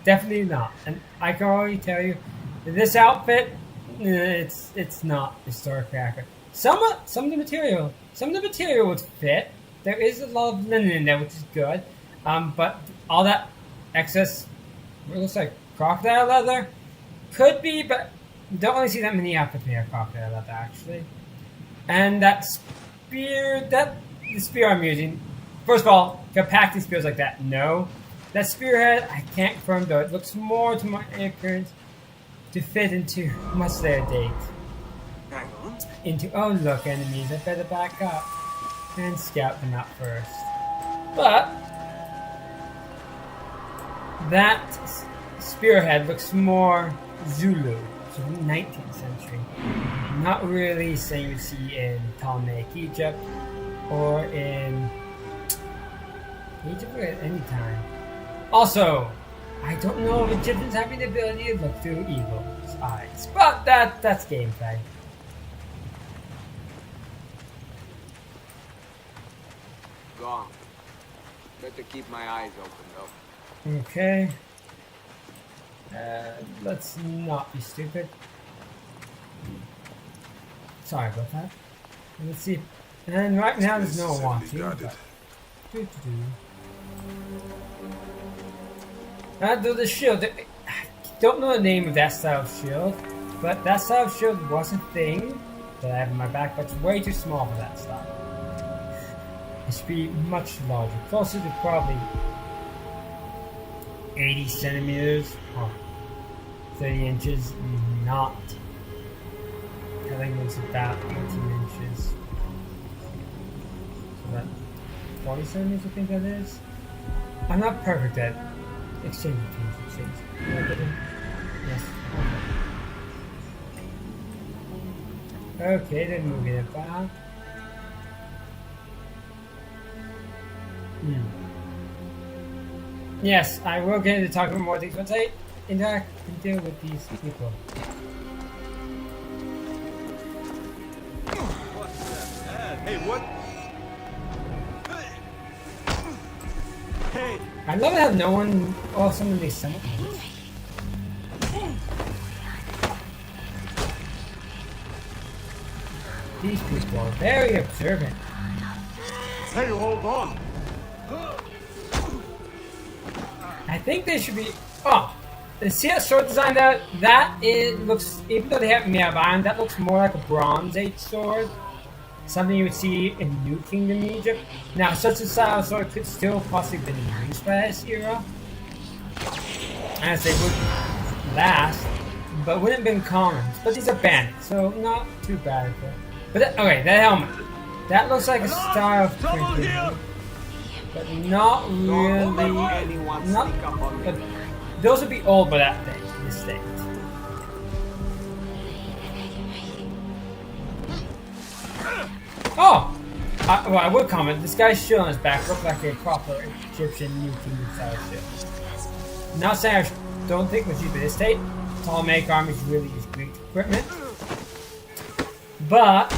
definitely not. And I can already tell you, this outfit, it's not historically accurate. Some of the material would fit. There is a lot of linen in there, which is good. But all that excess, it looks like crocodile leather, could be, but don't really see that many outfits made of crocodile leather actually. And that spear, the spear I'm using. First of all, can I pack these spears like that? No. That spearhead, I can't confirm though. It looks more to my appearance to fit into much later date. Hang on. Oh look, enemies, I better back up and scout them out first. But that spearhead looks more Zulu, so 19th century. Not really something you see in Ptolemaic Egypt or in Egypt at any time. Also, I don't know if Egyptians have the ability to look through eagle's eyes, but that's gameplay. Gone. Better keep my eyes open though. Okay. Let's not be stupid. Sorry about that. Let's see. And right now there's no one watching. The shield. I don't know the name of that style of shield, but that style of shield was a thing that I have in my back, but it's way too small for that style. It should be much larger, closer to probably 80 centimeters or 30 inches, not. I think it's about 18 inches. So that 40 centimeters, I think that is. I'm not perfect at exchanging things. Yes. Okay, then moving it back. Yes, I will get into talking more things once I interact and deal with these people. Hey, what? Hey! I love how no one or someone they summon. These people are very observant. Hey, hold on! I think they should be. Oh, see that sword design there? It looks, even though they have me out of iron, that looks more like a Bronze Age sword. Something you would see in New Kingdom Egypt. Now, such a style of sword could still possibly be used by this era, as they would last, but wouldn't have been common. But these are bandits, so not too bad. But okay, that helmet. That looks like a style of printing. But not really. But those would be old by that day, this state. Oh! Well, I would comment, this guy's shield on his back looked like a proper Egyptian New Kingdom style shield. Not saying I don't think it was used by this state. Ptolemaic armies really use Greek equipment. But,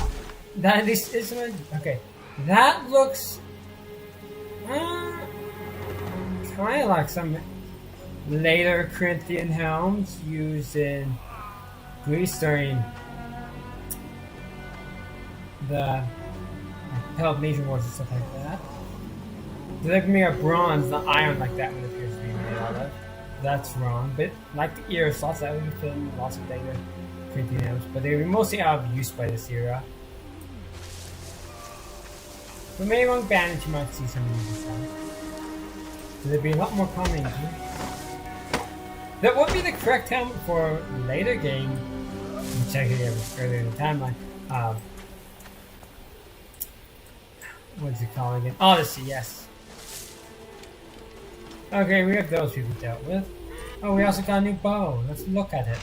that at least is something. Okay. That looks kind of like some later Corinthian helms used in Greece during the Peloponnesian Wars and stuff like that. They're like made of bronze, not iron like that one appears to be made out of. That's wrong, but like the ear slots, that would fit in lots of later Corinthian helms, but they were mostly out of use by this era. But maybe among bandits you might see some of these designs. So there'd be a lot more common here. That would be the correct helmet for a later game. I'm checking it earlier in the timeline. What's it called again? Odyssey, yes. Okay, we have those people dealt with. Oh, we also got a new bow. Let's look at it.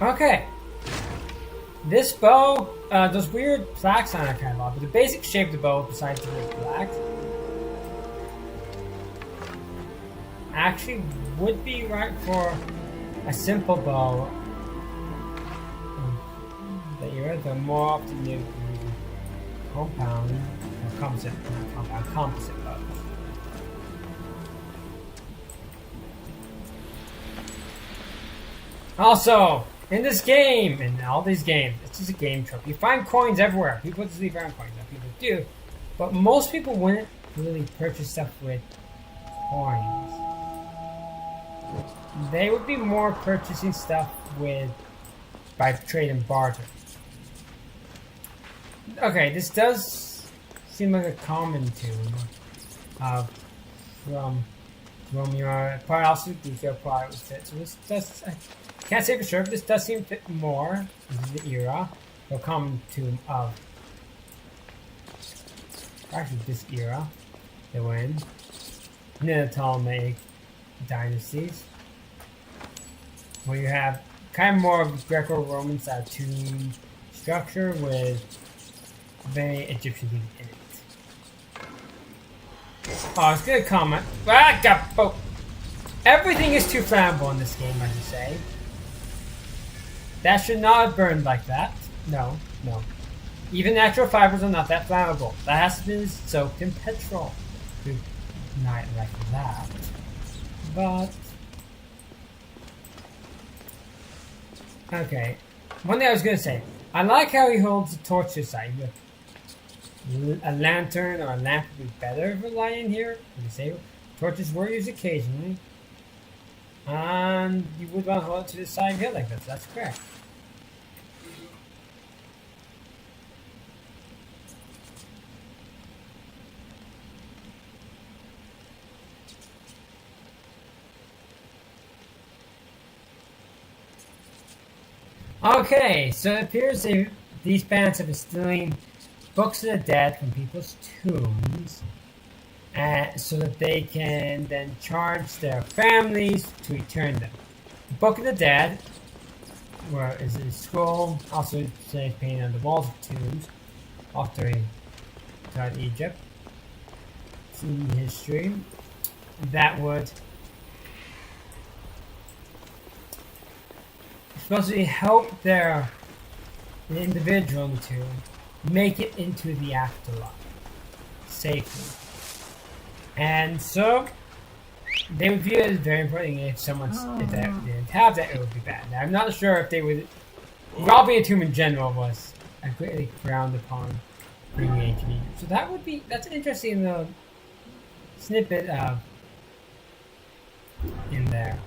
Okay. This bow, those weird plaques on it kind of odd, but the basic shape of the bow, besides the weird plaque, actually would be right for a simple bow. They era, though more often used compound or composite, not compound, composite bugs. Also, in this game, in all these games, it's just a game trope. You find coins everywhere. People just leave around coins. Now, people do, but most people wouldn't really purchase stuff with coins. They would be more purchasing stuff with by trade and barter. Okay, this does seem like a common tune from your part. Also, detail part would fit. So this does. I can't say for sure, but this does seem to fit more into the era. A common tune of actually this era, the when Neolithic dynasties, where you have kind of more of Greco-Roman style tomb structure with very Egyptian things in it. Oh, it's gonna comment. Everything is too flammable in this game, I should say. That should not have burned like that. No, no. Even natural fibers are not that flammable. That has to be soaked in petrol to ignite like that. But okay. One thing I was gonna say. I like how he holds the torch to his side. A lantern or a lamp would be better for lighting here. Torches were used occasionally. And you would want to hold it to the side here like this. That's correct. Okay, so it appears these bandits have been stealing books of the dead from people's tombs, so that they can then charge their families to return them. The Book of the Dead, where is a scroll, also says painted on the walls of tombs, after throughout Egypt. In history, that would supposedly help the individual to make it into the afterlife safely. And so they would view it as very important if if they didn't have that, it would be bad. Now, I'm not sure if they would. Robbing a tomb in general was greatly frowned upon in the ancient Egypt. So that's an interesting little snippet of in there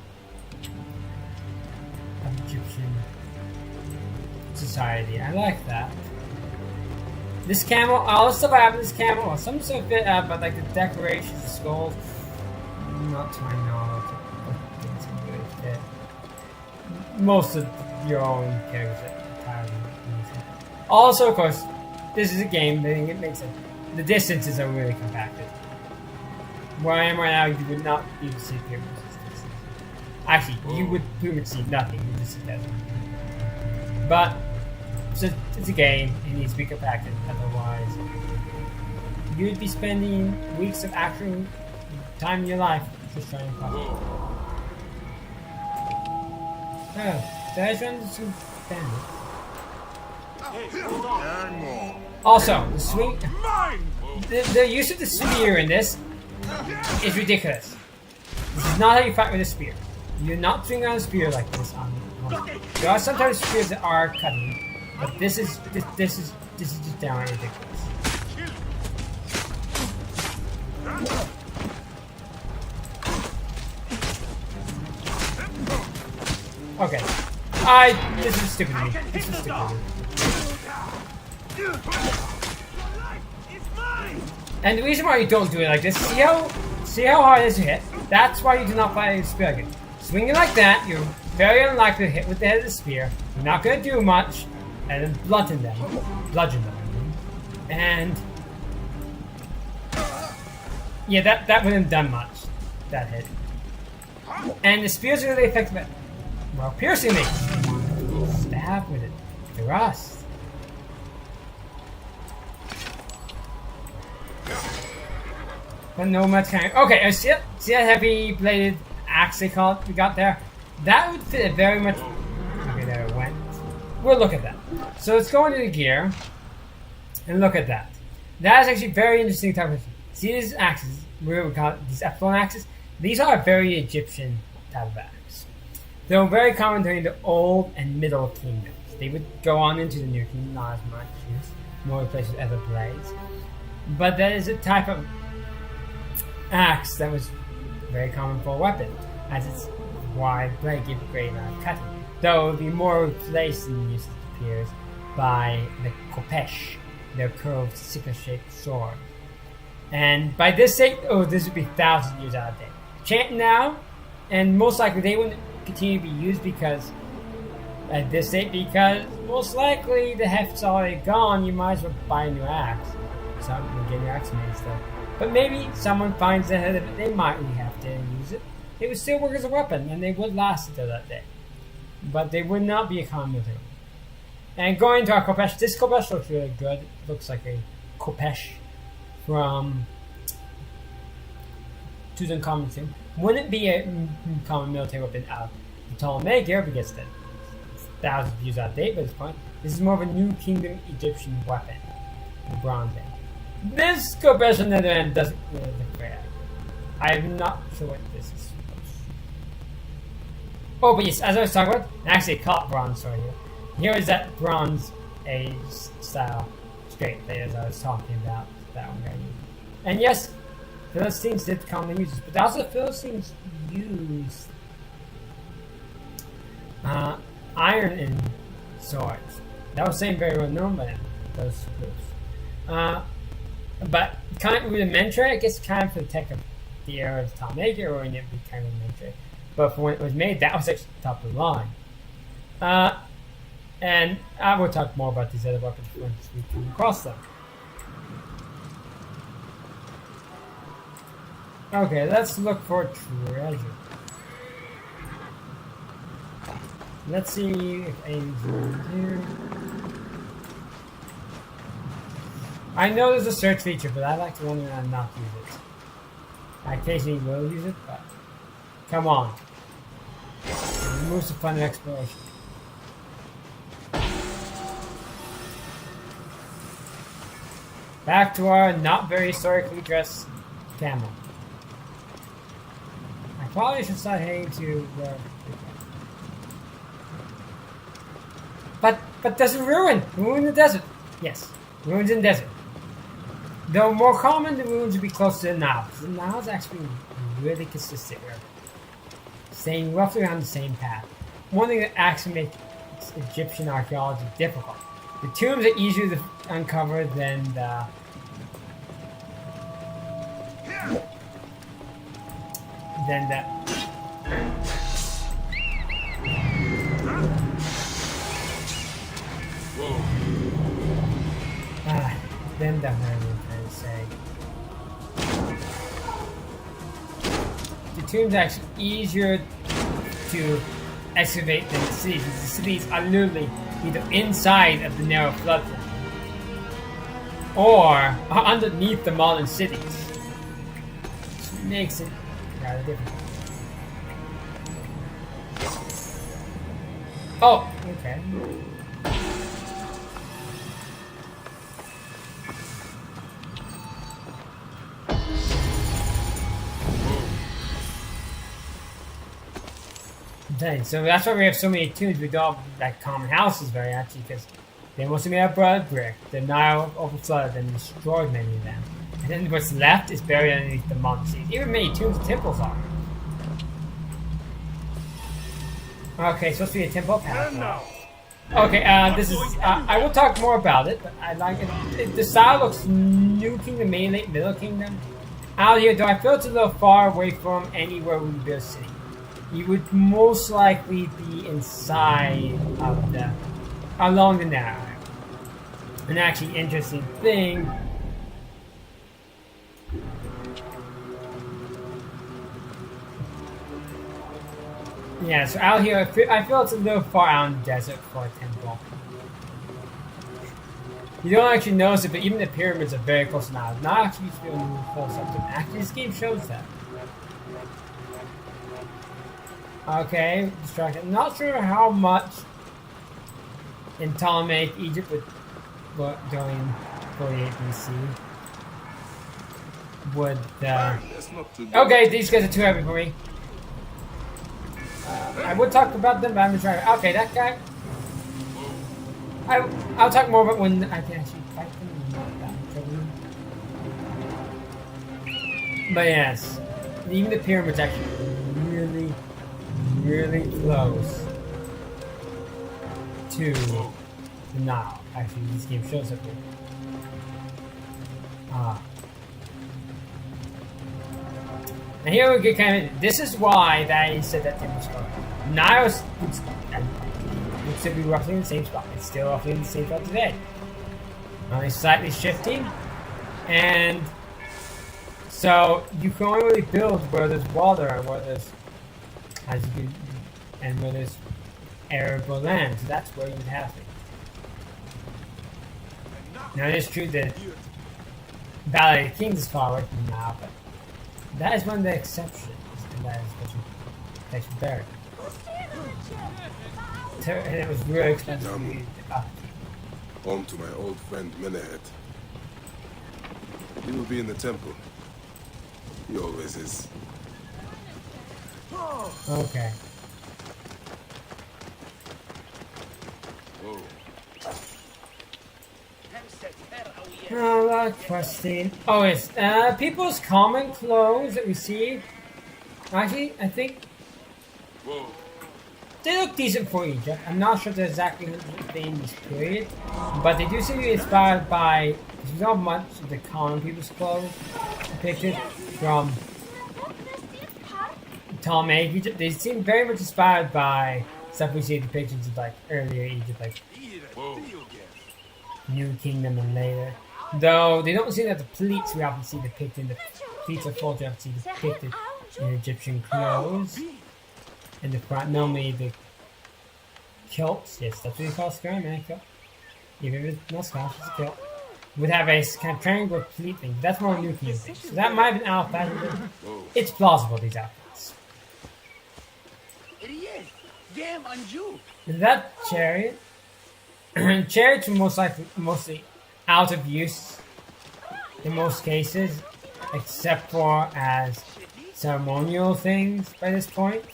of Egyptian society. I like that. This camel, all the stuff I have in this camel, well, some stuff fit up, but like the decorations, the skulls, not to my knowledge, it doesn't really fit. Most of your own characters entirely. Also, of course, this is a game, it makes it. The distances are really compacted. Where I am right now, you would not even see pyramids. Actually, you would pretty much see nothing. You would just see that. But it's a game. It needs to be compacted. Otherwise, you'd be spending weeks of actual time in your life just trying to copy. Oh, did I just run into some bandits? Also, the swing. The use of the spear in this is ridiculous. This is not how you fight with a spear. You're not swinging on a spear like this on. There are sometimes spears that are cutting. But this is just downright ridiculous. Okay. This is stupid to me. This is stupid to me. And the reason why you don't do it like this, see how hard it is to hit? That's why you do not fight a spear again. Swinging like that, you're very unlikely to hit with the head of the spear. You're not going to do much. And then bludgeon them. And yeah, that wouldn't have done much. That hit. And the spears are really effective at, well, piercing me. Stab with it. Thrust. But no much kind of, okay, see that heavy bladed axe they we got there? That would fit it very much. Okay, there it went. We'll look at that. So let's go into the gear and look at that. That is actually very interesting type of. See these axes, we call it these epsilon axes. These are a very Egyptian type of axe. They were very common during the Old and Middle Kingdoms. They would go on into the New Kingdom, not as much use, more replaced with other blades. But that is a type of axe that was very common for a weapon, as its wide blade gave a great amount of cutting. Though it would be more replaced in use, it appears, by the kopesh, their curved sickle-shaped sword. And by this date, this would be thousands of years out of date. Chant now, and most likely they wouldn't continue to be used because at this date, because most likely the heft's already gone. You might as well buy a new axe. So you get your axe made still. But maybe someone finds the head of it. They might really have to use it. It would still work as a weapon, and they would last until that day. But they would not be a common military. And going to our kopesh, this kopesh looks really good. It looks like a kopesh from Tutankhamun tomb. Wouldn't be a common military weapon of the Ptolemaic era because it's thousands of years out of date by this point. This is more of a New Kingdom Egyptian weapon, the bronze age. This kopesh on the other end doesn't really look great. I'm not sure what this is. Oh, but yes, as I was talking about, actually a caught bronze sword here. Here is that Bronze Age style straight blade as I was talking about. That one right here. And yes, Philistines did commonly use this, but also the Philistines used iron in swords. That was saying very well known by them, those groups. But kind of rudimentary, I guess, kind of for the tech of the era of the Ptolemaic era, and it would be kind of rudimentary. But for when it was made, that was actually top of the line. And I will talk more about these other weapons once we come across them. Okay, let's look for treasure. Let's see if anything's in here. I know there's a search feature, but I like to run around and not use it. I occasionally will use it, but come on. It removes the fun of exploration. Back to our not very historically dressed camel. I probably should start heading to where. But there's a ruin! Ruin in the desert. Yes, ruins in the desert. Though more common, the ruins would be close to the Nile. The Nile is actually really consistent here, staying roughly on the same path. One thing that actually makes Egyptian archaeology difficult. The tombs are easier to uncover than the what I'm trying to say. The tombs are actually easier to excavate than the cities. The cities are literally either inside of the narrow floodplain or are underneath the modern cities, which makes it rather difficult. Oh, okay. So that's why we have so many tombs. We don't have like common houses very actually, because they're mostly made of blood brick. The Nile overflowed and destroyed many of them. And then what's left is buried underneath the mountain seas. Even many tombs and temples are. Okay, supposed to be a temple path. Okay, this is. I will talk more about it, but I like it. The style looks New Kingdom, maybe late Middle Kingdom. Out here, though, I feel it's a little far away from anywhere we build a city. You would most likely be inside of the, along the Nile. An actually interesting thing. Yeah, so out here, I feel it's a little far out in the desert for a temple. You don't actually notice it, but even the pyramids are very close now. Not actually used to be able to move close up to them. Actually, this game shows that. Okay, distracted. Not sure how much in Ptolemaic Egypt with during 48 BC would. That's not too bad. Okay, these guys are too heavy for me. I would talk about them, but I'm trying. Okay, that guy. I'll talk more about when I can actually fight them and not that much of them. But yes, even the pyramid's actually really, really close to the Nile. Actually, this game shows it. And here we get kind of. This is why they said that it was close. Nile looks to be roughly in the same spot. It's still roughly in the same spot today. Only slightly shifting, and so you can only really build where there's water and where there's where there's arable land. So that's where you have it. Now it is true that Valley of the Kings is far away from now, but that is one of the exceptions, and that is what makes it better. And it was really expensive to use the upkeep. Home to my old friend Menehet. He will be in the temple. He always is. Okay. Whoa. Oh, questing. Oh, it's people's common clothes that we see. Actually, I think Whoa. they look decent for Egypt. I'm not sure they're exactly in this period, but they do seem to be inspired by. There's not much of the common people's clothes pictures from Ptolemaic Egypt. They seem very much inspired by stuff we see in depictions of like earlier Egypt, like New Kingdom and later. Though they don't seem that the pleats we often see depicted. The pleats of folks we often see depicted in Egyptian clothes. In the front, normally the kilts, yes, that's what you call a skirt, man, kilt. Even if it's not Scotch, it's a kilt. Would have a kind of triangular pleat thing. That's more New Kingdom thing. So that might have been out fashion. It's plausible, these outfits. That chariot. Chariots are mostly out of use in most cases, except for as ceremonial things by this point.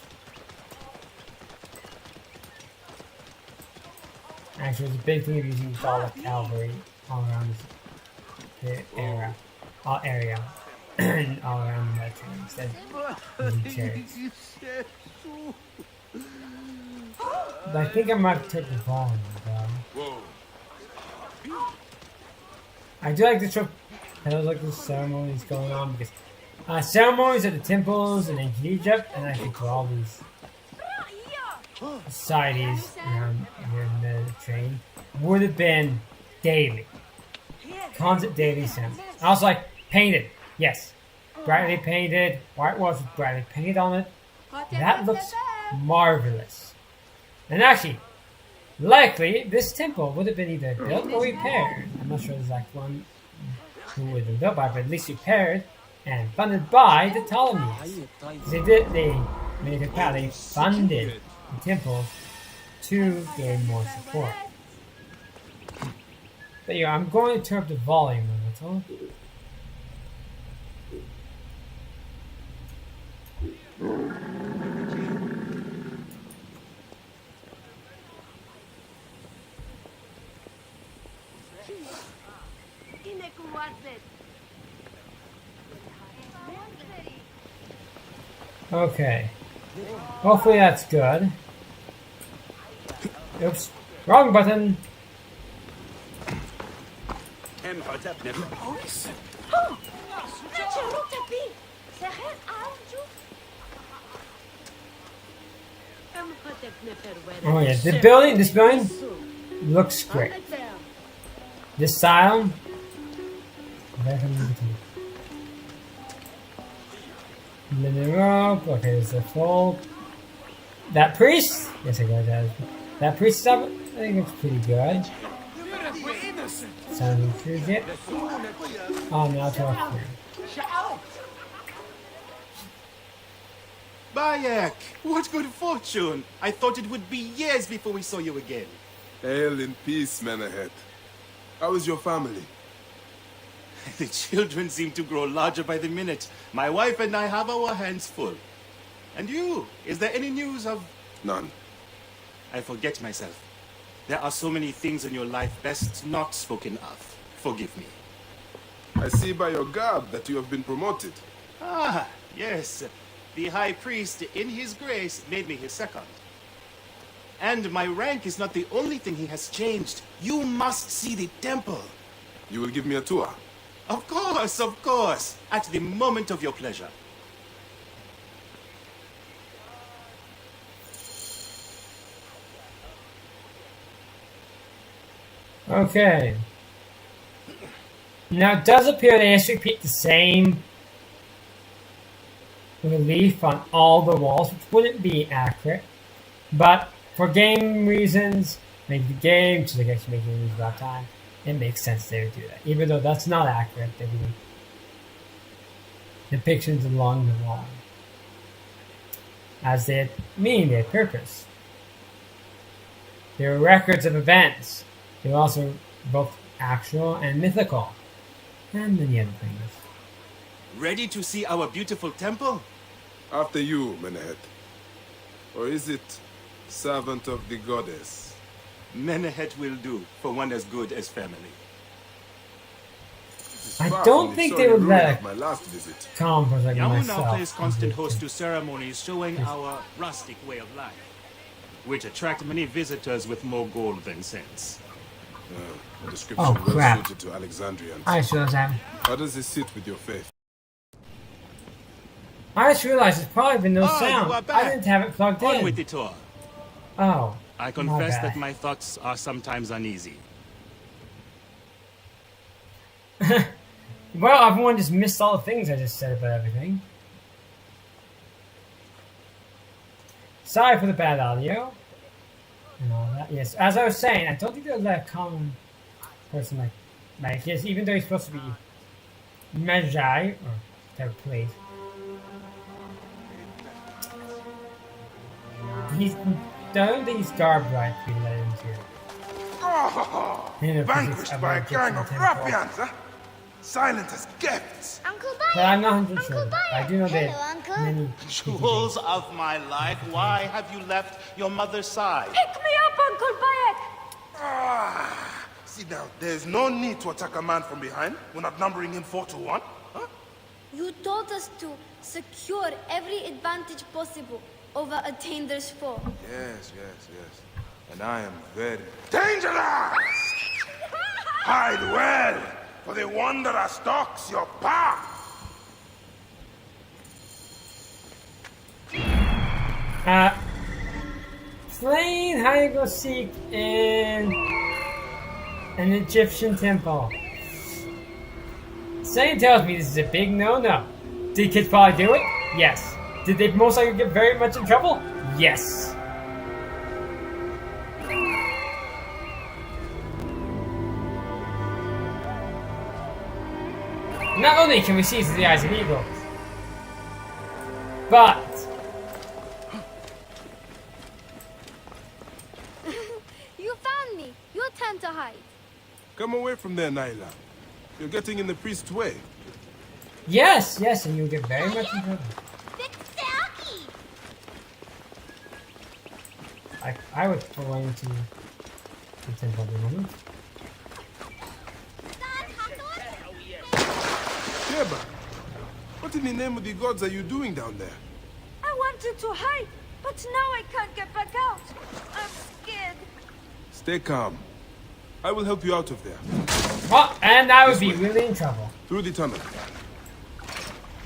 Actually, it's a big thing of using Gaulic cavalry all around the area, all around the Mediterranean instead of using chariots. But I think I might have taken the volume though. I do like the trip. I do like the ceremonies going on because ceremonies at the temples in ancient Egypt, and I think for all these societies around here in the Mediterranean would have been daily, constant daily ceremonies. Also, like painted, yes, brightly painted, whitewash with brightly painted on it. That looks marvelous. And actually, likely this temple would have been either built or repaired. I'm not sure the exact one who would have been built by, but at least repaired and funded by the Ptolemies. They made it proud. They funded the temple to gain more support. But yeah, I'm going to turn up the volume a little. Okay. Hopefully that's good. Oops. Wrong button. Oh yeah, this building looks great. This style. Linear rope. Okay, there's a fold. That priest. Yes, I got that. That priest stuff. I think it's pretty good. Sounds intrusive. Oh, now to our friend. Bayek, what good fortune! I thought it would be years before we saw you again. Hail in peace, Menahet. How is your family? The children seem to grow larger by the minute. My wife and I have our hands full. And you? Is there any news of... None. I forget myself. There are so many things in your life best not spoken of. Forgive me. I see by your garb that you have been promoted. Ah, yes. The High Priest, in his grace, made me his second. And my rank is not the only thing he has changed. You must see the temple. You will give me a tour? Of course, of course. At the moment of your pleasure. Okay. Now it does appear they just repeat the same relief on all the walls, which wouldn't be accurate. But for game reasons, make the game, so they get to make it about time, it makes sense they would do that. Even though that's not accurate, they would depictions along the wall. As they mean their purpose. There are records of events. They're also both actual and mythical. And many other things. Ready to see our beautiful temple? After you, Menahet. Or is it servant of the goddess? Menahet will do for one as good as family. I don't think they would let my last visit. converse like Yamu myself. now plays constant host to ceremonies showing our rustic way of life, which attract many visitors with more gold than sense. A description Oh, well crap. suited to Alexandrians. I just realized that. How does this sit with your faith? I just realized there's probably been no Ah, sound. you are back. I didn't have it plugged On in. with the tour. Oh. I confess bad. that my thoughts are sometimes uneasy. Well, everyone just missed all the things I just said about everything. Sorry for the bad audio. And all that. Yes, as I was saying, I don't think they'll let a common person like yes, even though he's supposed to be Magi, or whatever place. I don't think he's garbed right to be let into. Oh, You know, vanquished by a gang of ruffians, huh? Silent as gifts. Uncle But I'm Bayek! not 100% sure. Uncle I do know Bayek! that Hello, Uncle. many Jewels of my life, why have you left your mother's side? Pick me up, Uncle Bayek! Ah, see now, there's no need to attack a man from behind. We're not numbering him 4-1. Huh? You told us to secure every advantage possible over a dangerous foe. Yes. And I am very dangerous! Hide well, for the wanderer stalks your path. Slain hide and go seek in an Egyptian temple. Something tells me this is a big no-no. Did kids probably do it? Yes. Did they most likely get very much in trouble? Yes. Not only can we see through the eyes of eagles, but You found me. Your time to hide. Come away from there, Naila. You're getting in the priest's way. yes, and you'll get very much in trouble. I would go into the temple at the moment. Sheba, what in the name of the gods are you doing down there? I wanted to hide, but now I can't get back out. I'm scared. Stay calm. I will help you out of there. Oh, and I would This be way. really in trouble. Through the tunnel.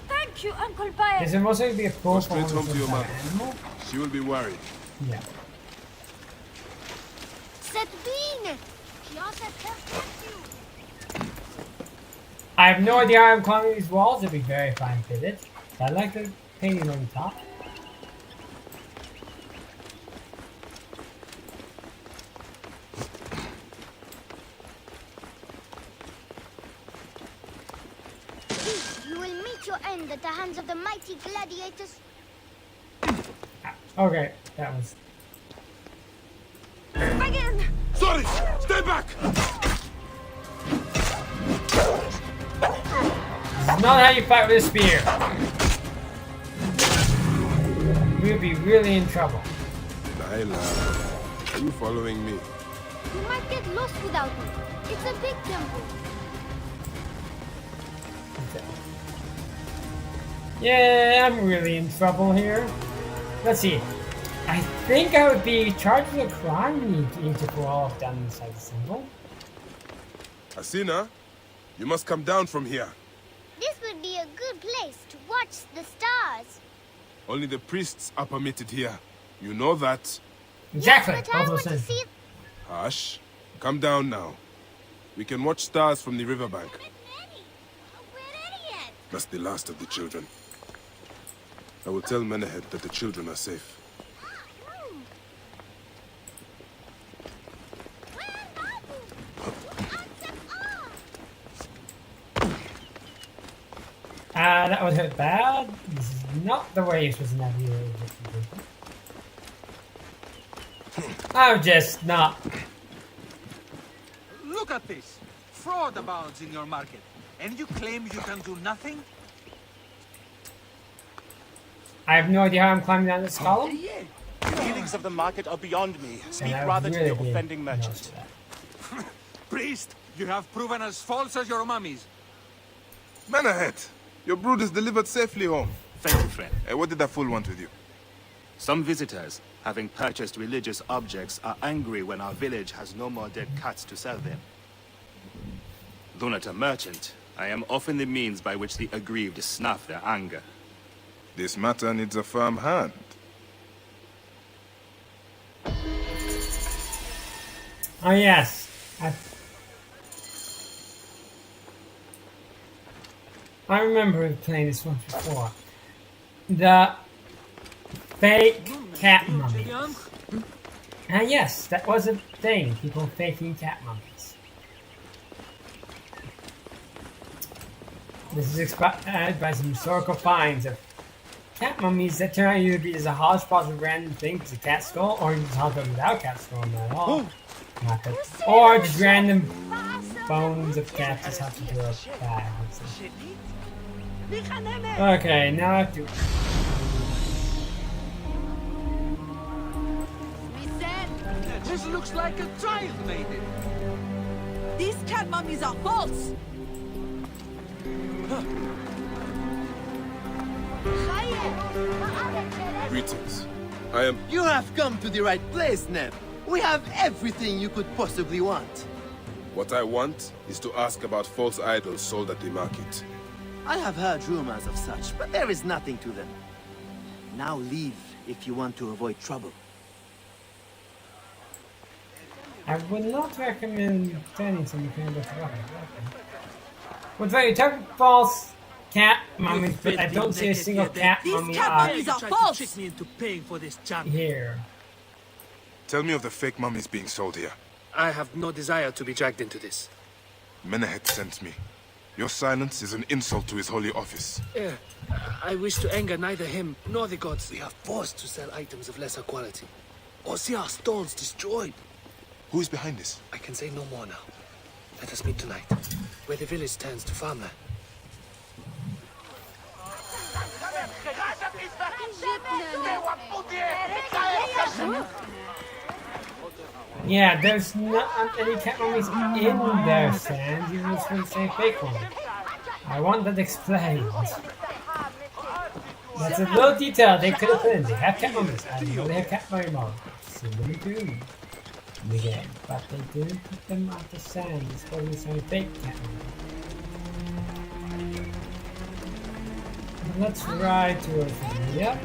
Thank you, Uncle Bayek. Is there most likely to be a Go poor straight home to your mother. animal? She will be worried. Yeah. I have no idea how I'm climbing these walls. It'd be very fine fitted. I like the painting on the top. You will meet your end at the hands of the mighty gladiators. Okay, that was. Again! Sorry! back! This is not how you fight with a spear. We'll be really in trouble. Nyla, are you following me? You might get lost without me. It's a big temple. Yeah, I'm really in trouble here. Let's see. I think I would be charged with a crime to crawl off down inside the symbol. Asina, you must come down from here. This would be a good place to watch the stars. Only the priests are permitted here. You know that. Exactly. But I want to see. Hush. Come down now. We can watch stars from the riverbank. That's the last of the children. I will tell Menehet that the children are safe. That would hurt bad. This is not the way you're supposed to navigate it. I'm just not. Look at this. Fraud abounds in your market. And you claim you can do nothing? I have no idea how I'm climbing down this column. The dealings of the market are beyond me. Speak And I rather to really the did offending know merchant. that. Priest, you have proven as false as your mummies. Menehet, your brood is delivered safely home. Thank you, friend. What did that fool want with you? Some visitors, having purchased religious objects, are angry when our village has no more dead cats to sell them. Though not a merchant, I am often the means by which the aggrieved snuff their anger. This matter needs a firm hand. Oh yes. I remember playing this once before. The fake cat mummies. And yes, that was a thing. People faking cat mummies. This is inspired by some historical finds of cat mummies that turn out either to be just a hodgepodge of random things, a cat skull, or just hodgepodge without cat skull at all. Not that. Or just random bones of cats just have to do a bag. Okay, now I have to. This looks like a child made it. These cat mummies are false! Greetings. I am... You have come to the right place, Neb. We have everything you could possibly want. What I want is to ask about false idols sold at the market. I have heard rumors of such, but there is nothing to them. Now leave if you want to avoid trouble. I would not recommend turning something about the weapon. What's that? You talk false cat mummies, but I don't see a single cat mummy mummies are false! Trick me into paying for this junk. here. Tell me of the fake mummies being sold here. I have no desire to be dragged into this. Menehet sent me. Your silence is an insult to his holy office. I wish to anger neither him nor the gods. We are forced to sell items of lesser quality, or see our stalls destroyed. Who is behind this? I can say no more now. Let us meet tonight, where the village turns to farmland. Yeah, there's not any cat mummies in their sands, even if we say fake one. I want that explained. That's a little detail they could have put in. They have cat mummies. I know they have cat mummy models. So they do in the game. But they didn't put them on the sand. It's supposed to be some fake cat mummies. Let's ride towards them. Yep.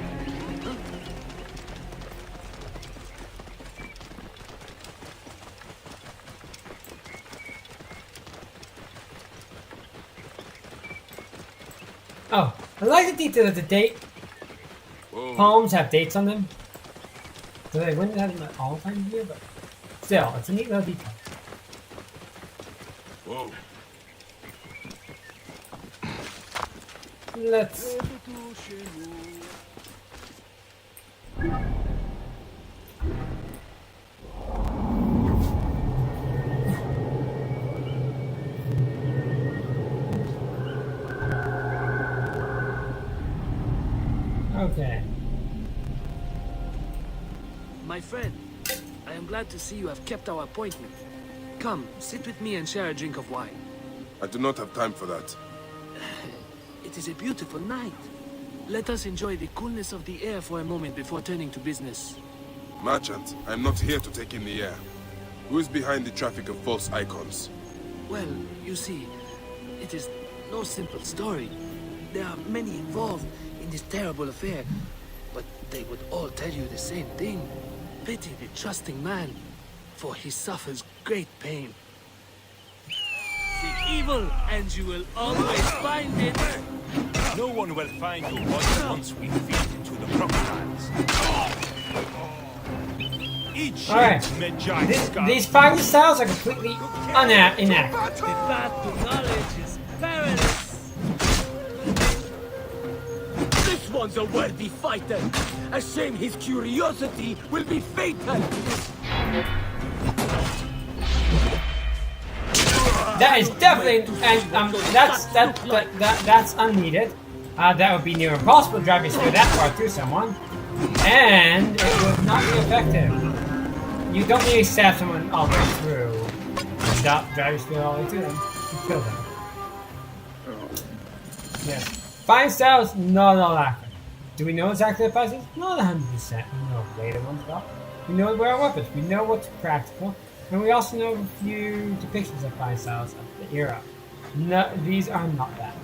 Oh, I like the detail of the date. Palms have dates on them. So they wouldn't have them at all times of year, but still, it's a neat little detail. Whoa. Let's... Okay. My friend, I am glad to see you have kept our appointment. Come, sit with me and share a drink of wine. I do not have time for that. It is a beautiful night. Let us enjoy the coolness of the air for a moment before turning to business. Merchant, I am not here to take in the air. Who is behind the traffic of false icons? Well, you see, it is no simple story. There are many involved in this terrible affair, but they would all tell you the same thing. Pity the trusting man, for he suffers great pain. Seek evil, and you will always find it. No one will find you once we feed into the crocodiles. Alright. These fighting styles are completely inaccurate. The path to knowledge is perilous. This one's a worthy fighter. A shame his curiosity will be fatal. That is definitely, and that's unneeded. That would be near impossible to drive you through that far through someone, and it would not be effective. You don't need to stab someone all the way through. Drive you through all the way through them and kill them. Yes. Fine styles, not all accurate. Do we know exactly the prices? Not 100%. We know later ones about. We know where our weapons. We know what's practical. And we also know a few depictions of fine styles of the era. No, these are not bad.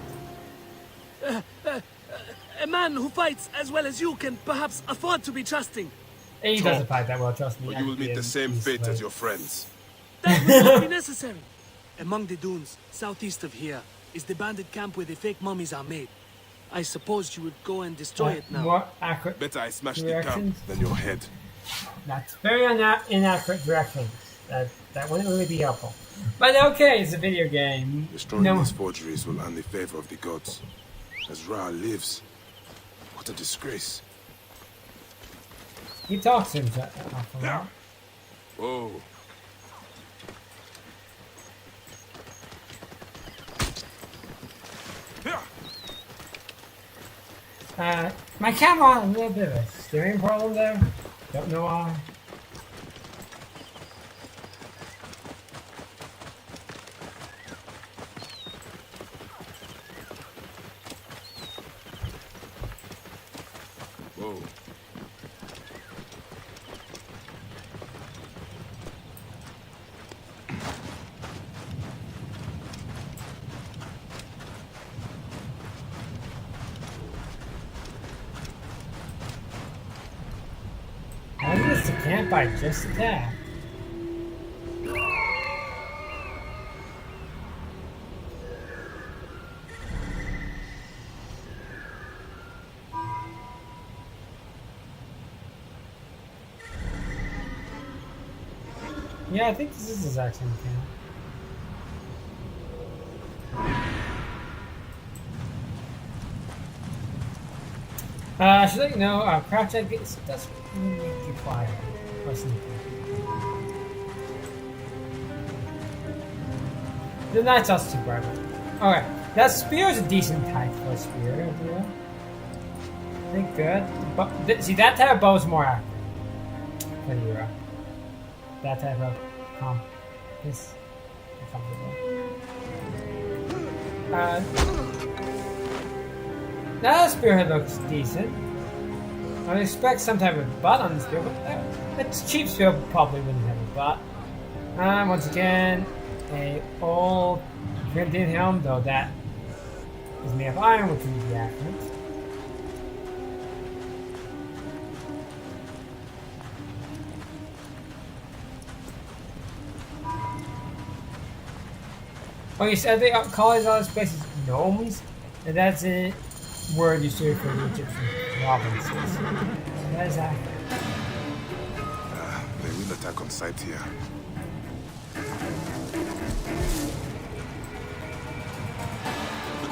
A man who fights as well as you can perhaps afford to be trusting. He doesn't fight that well, trust me. Or you will meet the same fate as your friends. That will not be necessary. Among the dunes, southeast of here, is the bandit camp where the fake mummies are made. I suppose you would go and destroy it now. More accurate. Better I smash the camp than your head. That's very inaccurate directions. That wouldn't really be helpful. But okay, it's a video game. Destroying these forgeries will earn the favor of the gods. As Ra lives, what a disgrace. He talks to himself a lot. Whoa. My camera had a little bit of a steering problem there. Don't know why. Whoa. I guess the camp I just attacked. Yeah, I think this is the exact same camp. Should let you know, crouch egg doesn't really make you fire. Or sneaky. The knight's also too bright. Okay, that spear is a decent type for a spear, yeah. I think good. But see, that type of bow is more accurate. For the Euro. That type of is comfortable. That spearhead looks decent. I would expect some type of butt on the spear, but it's cheap spear probably wouldn't have a butt. Once again, a old Corinthian helm, though that is made of iron, which would be accurate. Oh, you said they call these other places gnomes? And that's a word you see for the Egyptian provinces. So that is accurate. They will attack on sight here.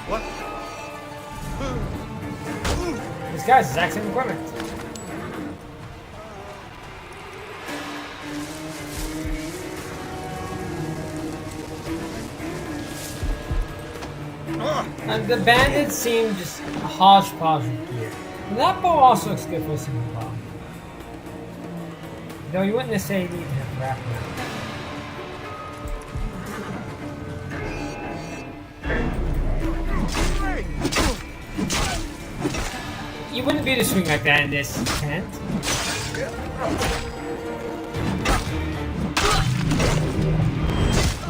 What? This guy's exact same equipment. And the bandits seem just a hodgepodge of gear. And that bow also looks good for a single bow. Though you wouldn't necessarily need to have grappling. You wouldn't be able to swing like that in this tent.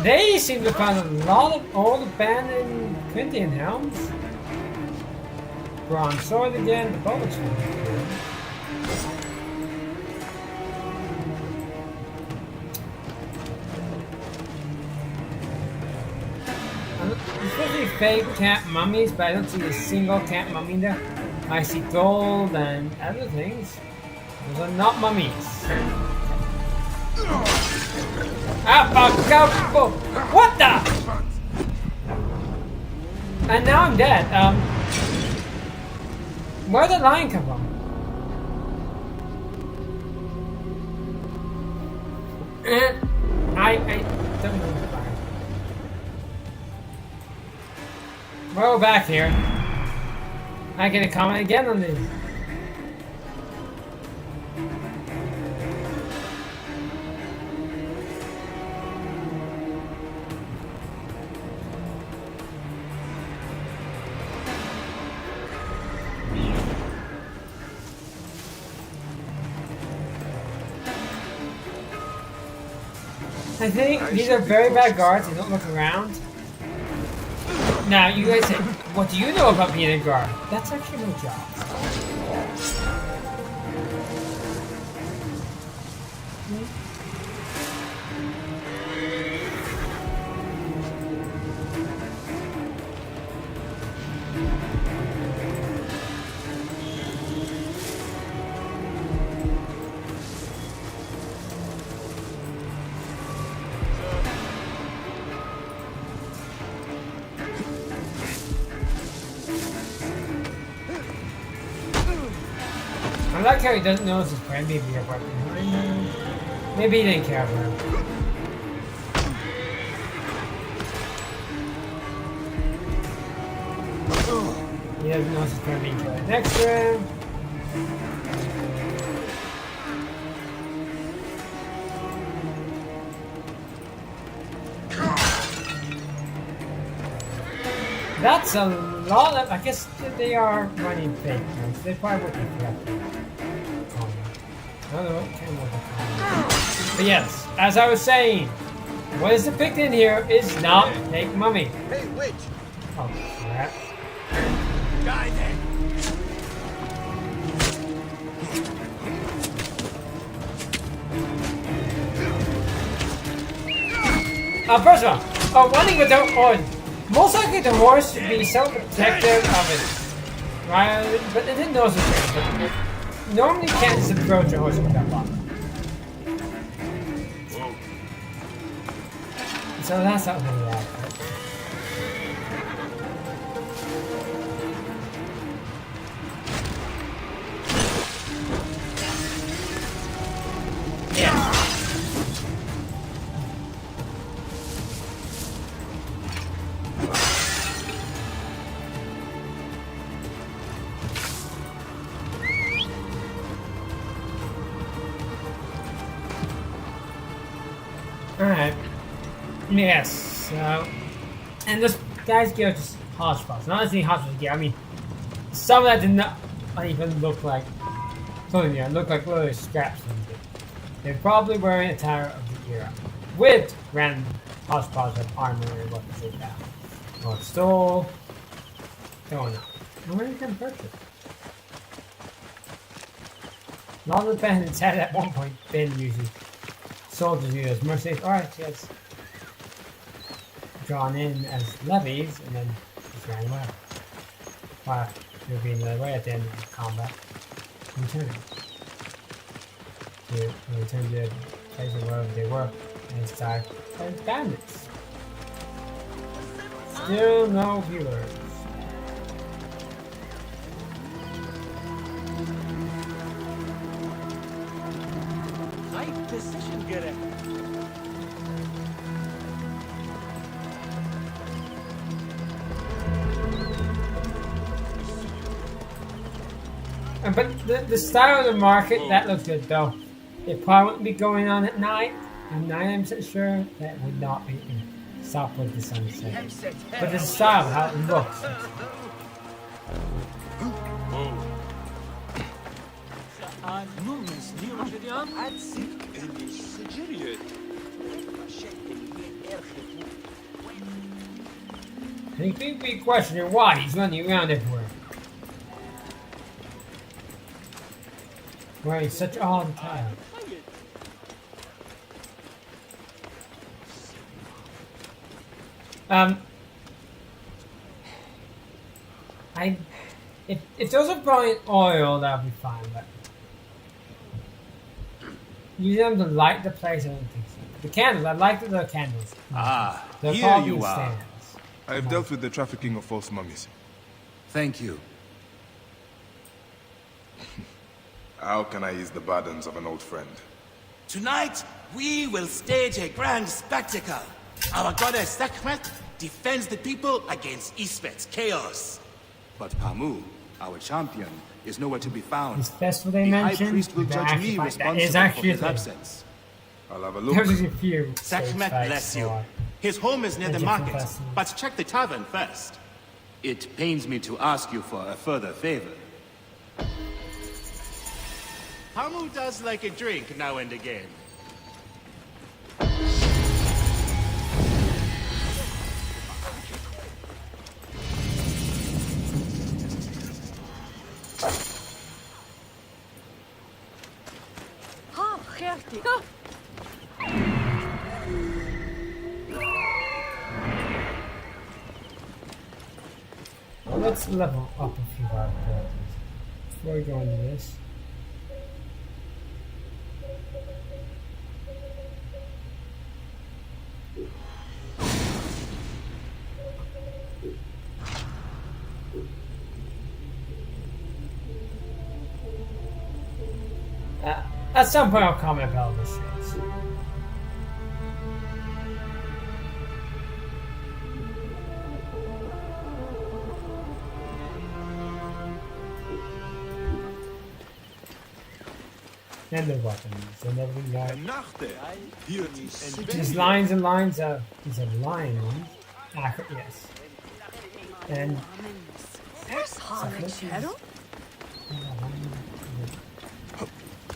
They seem to find a lot of old abandoned Corinthian helms. Bronze sword again, the bow looks really good. There's supposed to be fake cat mummies, but I don't see a single cat mummy there. I see gold and other things. Those are not mummies. What the? And now I'm dead. Where'd the lion come from? I don't know the lion. We're back here. I get a comment again on this. I think these are very bad guards. They don't look around. Now, you guys say, what do you know about being a guard? That's actually my job. I like how he doesn't know it's his friend. Maybe a weapon behind him. Maybe he didn't care for him. He doesn't know it's his friend being killed next to him. That's a lot of. I guess they are running fake. Right? So they probably wouldn't correct. But yes, as I was saying, what is depicted in here is not fake mummy. Hey, wait! Oh crap! Die then! First of all, running without on. Most likely the horse should be self-protective of it, right? But it didn't know something. Normally you can't just approach a horse with that lock. So that's not really accurate. Yeah. Alright. Yes, so... And this guy's gear is just hodgepodge. Not necessarily hodgepodge gear, I mean... Some of that did not even look like... clothing gear. It looked like literally scraps from it. They're probably wearing attire of the era. With random hodgepodge of armor or weapons like that. Or stole... Don't know. Where you can purchase it? A lot of the bandits had at one point been using soldiers used as mercenaries. Alright, yes. Drawn in as levies and then just ran away. While they were being led away at the end of the combat. Returning. To return to the place of wherever they were and start as bandits. Still no viewers. Right decision, Gareth. But the style of the market, that looks good though. It probably wouldn't be going on at night. I'm 99% sure that would not be stop with the sunset. But the style, how it looks. And you be questioning why he's running around everywhere. Wearing such odd attire. If those are brilliant oil, that'll be fine, but use them to light the place, I don't think so. The candles, I like the candles. They're here you are. stands. I have dealt with the trafficking of false mummies. Thank you. How can I ease the burdens of an old friend? Tonight, we will stage a grand spectacle. Our goddess Sekhmet defends the people against Isfet's chaos. But Pamu, our champion, is nowhere to be found. This festival they The High mentioned, Priest will judge me that responsible is for actually his a thing. absence. I'll have a look. There's a few. Sekhmet bless you. His home is near the different market, festivals. but check the tavern first. It pains me to ask you for a further favor. Pamu does like a drink now and again. Well, let's level up a few of our characters before we go into this. At some point, I'll comment about this. And the weapons and everything else. These lines and lines of these are lion ones. Yes. And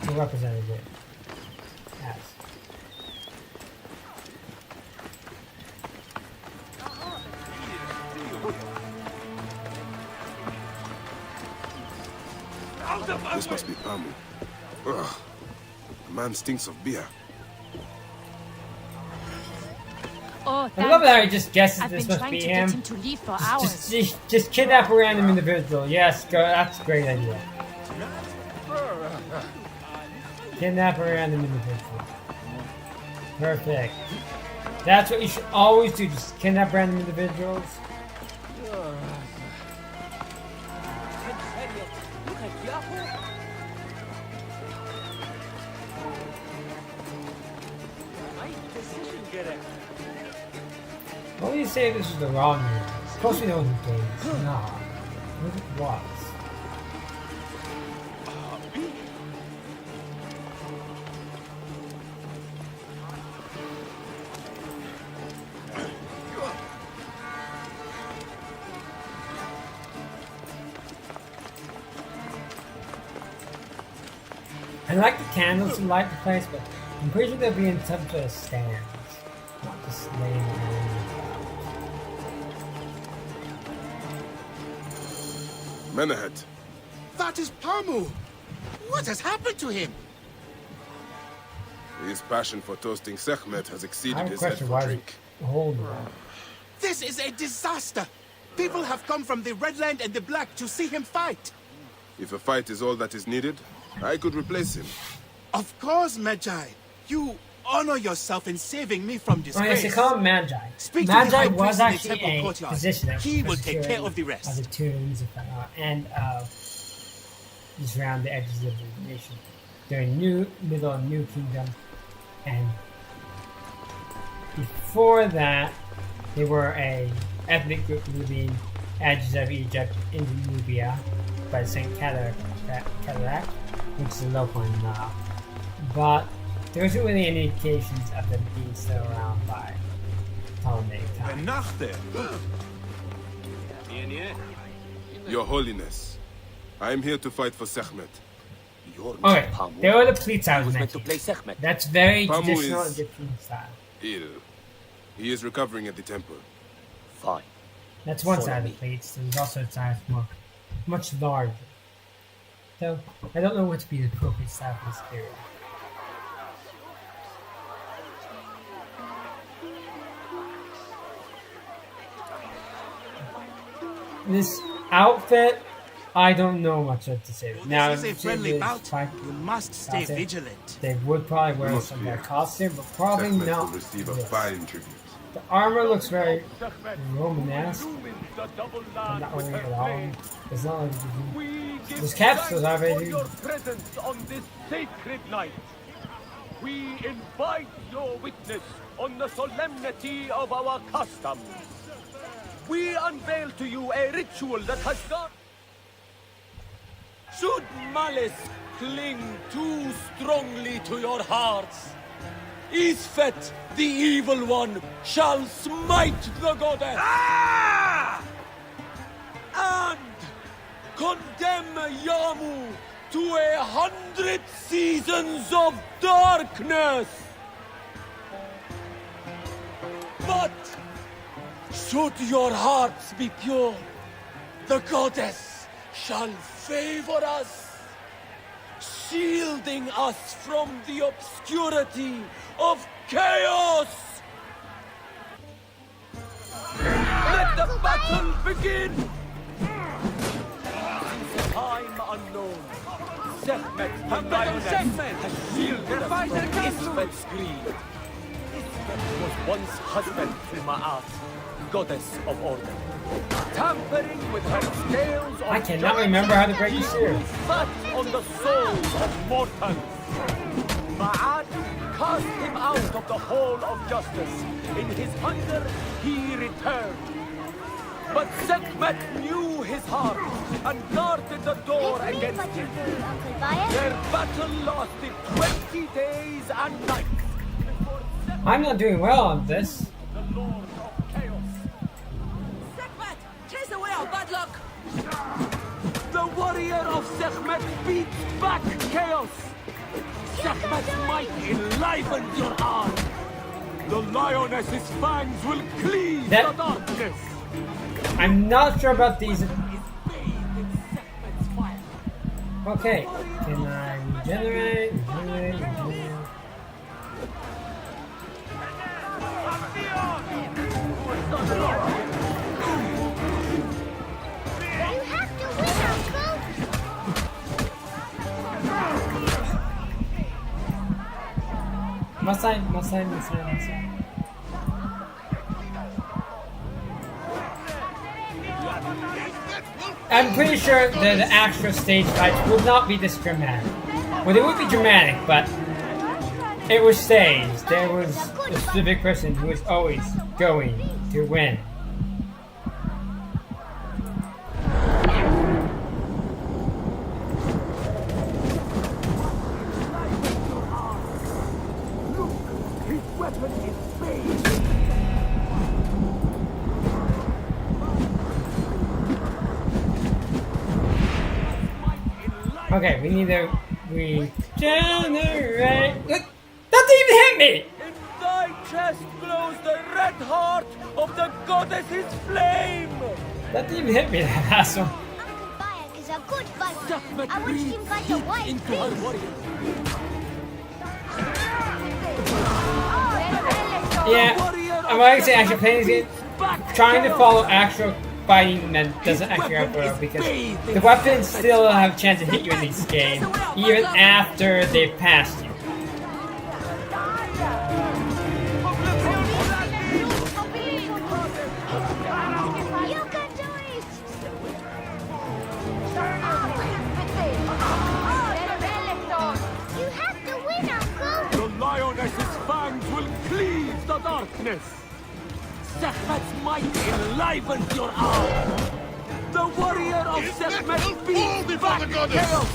the representative as. This must be Pamu. Ugh. The man stinks of beer. Oh, I love how he just guesses I've this been must trying be to him. get him to leave for hours. Just kidnap a random individual. Yes, go. That's a great idea. Kidnap a random individual. Perfect. That's what you should always do. Just kidnap random individuals. What do you say this is the wrong one? Of course we know who did it. Nah. Who it was. I like the candles to light the place, but I'm pretty sure they'll be in some sort of stands. Not just laying around. Menahet. That is Pamu! What has happened to him? His passion for toasting Sekhmet has I exceeded have a his head question. for Why is drink. it holding on? This is a disaster! People have come from the Red Land and the Black to see him fight! If a fight is all that is needed, I could replace him. Of course, Magi. You honor yourself in saving me from Oh, disgrace. yes, they call him Magi. Speak to the Magi high was priest in the actually temple a courtyard. position that He will was take care of the rest. Of the tombs and just around the edges of the nation during middle of New Kingdom, and before that, they were a ethnic group moving edges of Egypt into Nubia by St. Cather cataract, which is a low point now. But there isn't really any indications of them being still around by Ptolemy time. Your Holiness, I am here to fight for Sekhmet. Okay, there are the pleats I was meant to mentioning. play Sekhmet. That's very Pamu traditional is- Egyptian style. Ill. He is recovering at the temple. Fine. That's one Follow side of me. the pleats. There's also a side that's much larger. So, I don't know what to be the appropriate style for this area. This outfit, I don't know much what to say. Now, This is a friendly it is bout. fine. You must stay That's it. vigilant. They would probably wear Must some be. kind of costume, but probably Sekhmet not. will receive a this. fine tribute. The armor looks very Romanesque. But not really at all. It's not like there's capsules already. your presence on this sacred night. We invite your witness on the solemnity of our customs. We unveil to you a ritual that has got... Should malice cling too strongly to your hearts, Isfet, the evil one, shall smite the goddess. And condemn Yamu to 100 seasons of darkness. But should your hearts be pure, the goddess shall favor us, shielding us from the obscurity of chaos. Let the battle begin! Since a time unknown, Sekhmet the Lioness has shielded us from Isfet's greed. Isfet was once husband to Ma'at, goddess of order. Tampering with her scales I of cannot remember how to break the seal. sat on the souls of mortals. Ma'at cast him out of the hall of justice. In his hunger, he returned. But Sekhmet knew his heart and guarded the door against him. Their battle lasted 20 days and nights. I'm not doing well on this. The Lord of Chaos. Sekhmet, chase away our bad luck. The warrior of Sekhmet beats back chaos. Sekhmet's might enlivens your arm. The lioness's fangs will cleave That- the darkness. I'm not sure about these. Is bathed in Sekhmet's fire. Okay, can I regenerate? Regenerate. You have to win, Uncle! Must I? I'm pretty sure that the actual stage fights would not be this dramatic. Well, they would be dramatic, but it was staged. There was a specific person who was always going to win. His weapon is bathed. Okay, we need to regenerate. Look, that didn't even hit me! In thy chest glows the red heart of the goddess's flame. That didn't even hit me, that asshole. Uncle Bayek is a good fighter. Sekhmet I watched him breathes fight a heat white into her beast. warrior. Yeah, I'm actually playing this game, trying to follow actual fighting that doesn't actually have well because the weapons still have a chance to hit you in this game, even after they've passed you. You can do it! You have to win, Uncle! The lioness's fangs will cleave the darkness. Sekhmet's might enlivens your arm. The warrior of of Sekhmet beats back chaos!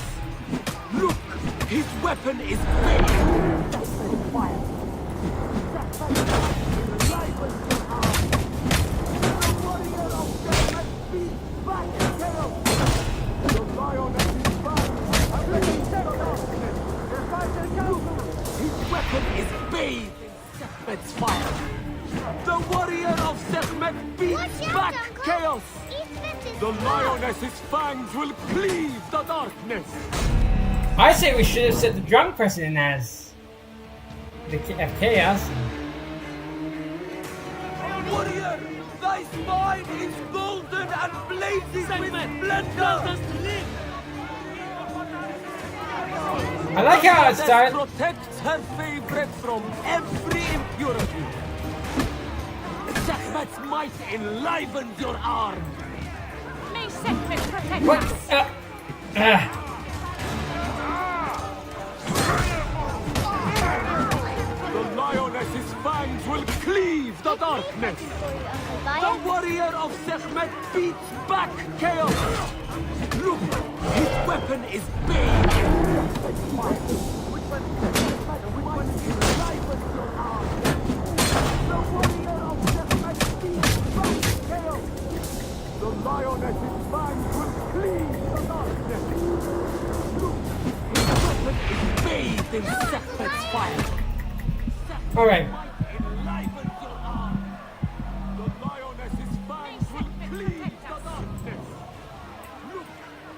Look, his weapon is big! His weapon is bathed in Sekhmet's fire. The warrior of Sekhmet beats back chaos. The lioness's fangs will cleave the darkness. I say we should have set the drunk person as the chaos. Warrior, thy spine is golden and blazing with splendor. I like how it started. Protects her favorite from every impurity. Sekhmet's might enlivens your arm. May Sekhmet protect What? us. The lioness's fangs will cleave the darkness. The warrior of Sekhmet beats back chaos. Look, his weapon is big. The warrior of Sekhmet beats back chaos. The lioness's fangs will cleave the darkness. Look, his weapon is bathed in Sekhmet's fire. All right.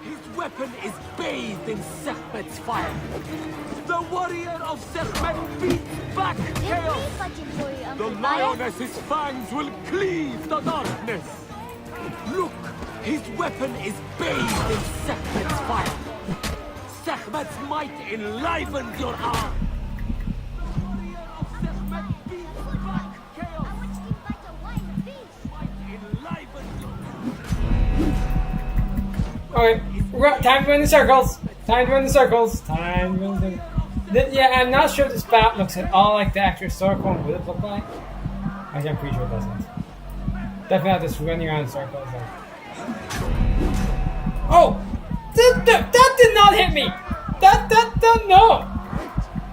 His weapon is bathed in Sekhmet's fire. The warrior of Sekhmet beats back chaos. The lioness's fangs will cleave the darkness. Look, his weapon is bathed in Sekhmet's fire. Sekhmet's might enlivens your arm. Alright, time to run the circles. Time to run the circles. Time to run the circles. Yeah, I'm not sure if this bat looks at all like the actual circle and would it look like. Actually, I'm pretty sure it doesn't. Definitely not just running around in circles. Oh! That did not hit me! No!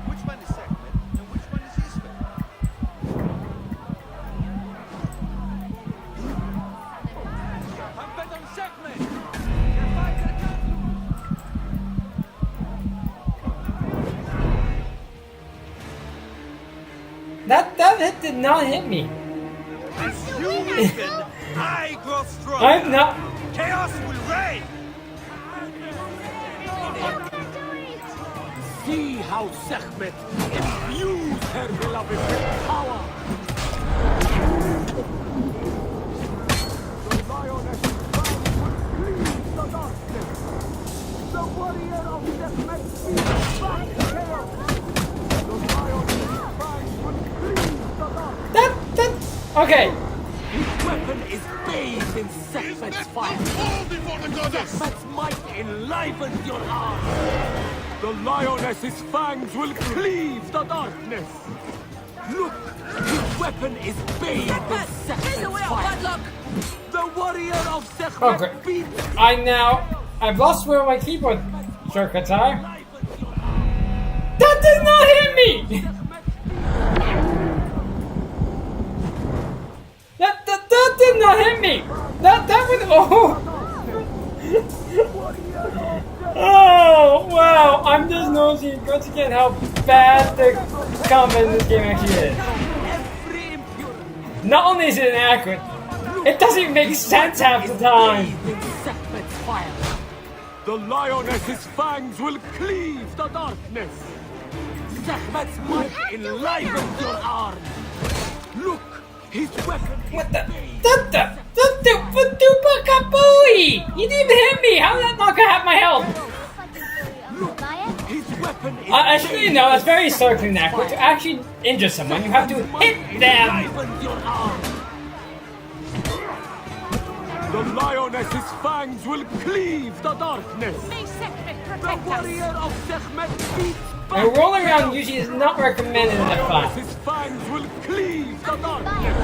Which one is Sekhmet and which one is Isfet? I'm bet on Sekhmet. That hit did not hit me. As you weaken, I grow strong. I'm not. Chaos will reign. See how Sekhmet imbues her beloved with power. The lioness's fangs will cleave the darkness. The warrior of Sekhmet beats back chaos. The lioness's fangs will cleave the darkness. Okay. His weapon is bathed in Sekhmet's fire. Sekhmet's might enlivens your arm. The lioness's fangs will cleave the darkness. Look, his weapon is bathed in Sekhmet's fire. The warrior of Sekhmet Okay. beats. I've lost where my keyboard shortcuts are. That did not hit me! That did not hit me! That would, oh! Oh, wow! I'm just noticing once again how bad the combat in this game actually is. Not only is it inaccurate, it doesn't even make sense half the time. The lioness's fangs will cleave the darkness. Sekhmet's might enlivens your arm. Look, his weapon. What the? You didn't even hit me! How did that not gonna have my health? His weapon is Actually, no, that's very historically inaccurate. To actually injure someone, you have to hit them! The lioness's fangs will cleave the darkness. May Sekhmet The protect warrior us. of Sekhmet beats back. And rolling around usually is not recommended in a fight. His fangs will cleave the darkness.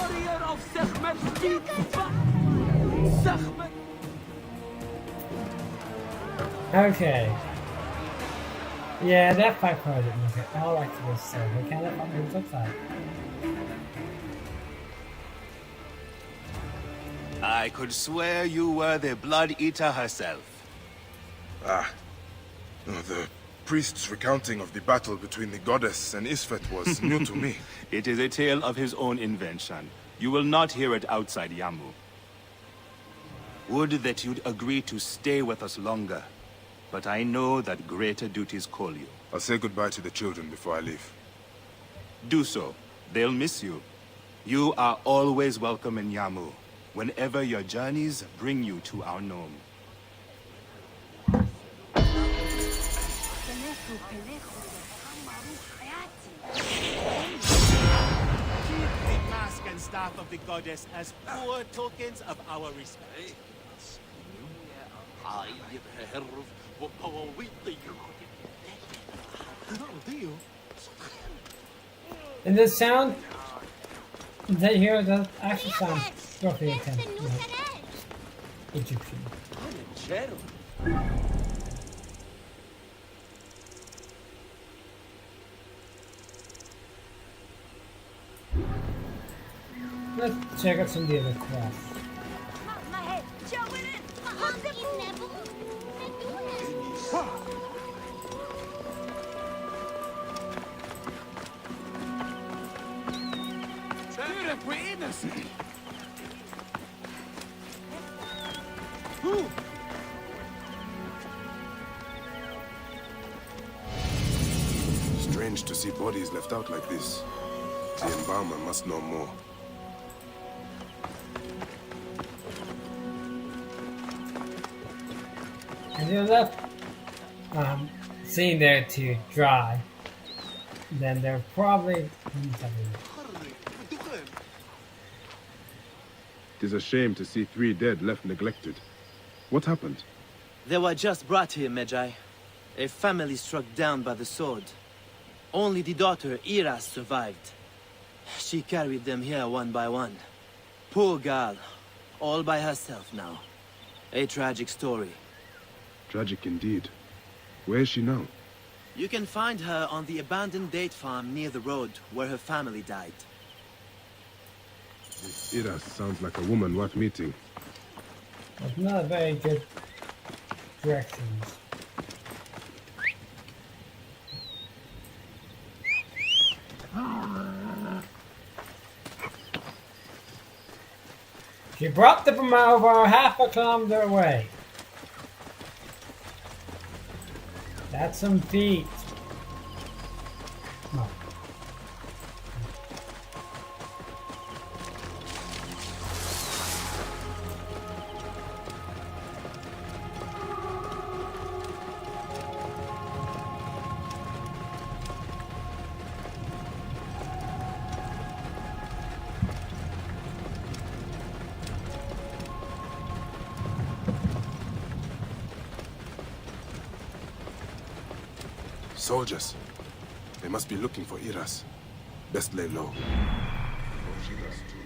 warrior of Sekhmet speaks back. Sekhmet. Okay. Yeah, that fight part didn't look it. I like this server. Can that fight look like? I could swear you were the Blood Eater herself. Ah. No, the priest's recounting of the battle between the goddess and Isfet was new to me. It is a tale of his own invention. You will not hear it outside Yamu. Would that you'd agree to stay with us longer. But I know that greater duties call you. I'll say goodbye to the children before I leave. Do so. They'll miss you. You are always welcome in Yamu, whenever your journeys bring you to our gnome. Keep the mask and staff of the goddess as poor tokens of our respect. And the sound that you hear does actually sound roughly akin to Egyptian. Let's check out some of the other quests. Strange to see bodies left out like this. The embalmer must know more. And you left sitting there to dry, then they're probably. It is a shame to see 3 dead left neglected. What happened? They were just brought here, Medjay. A family struck down by the sword. Only the daughter, Iras, survived. She carried them here one by one. Poor girl. All by herself now. A tragic story. Tragic indeed. Where is she now? You can find her on the abandoned date farm near the road where her family died. This Iras sounds like a woman worth meeting. That's not very good directions. She brought them from over half a kilometer away. That's some feet. Oh. Soldiers. They must be looking for Iras. Best lay low. She does too.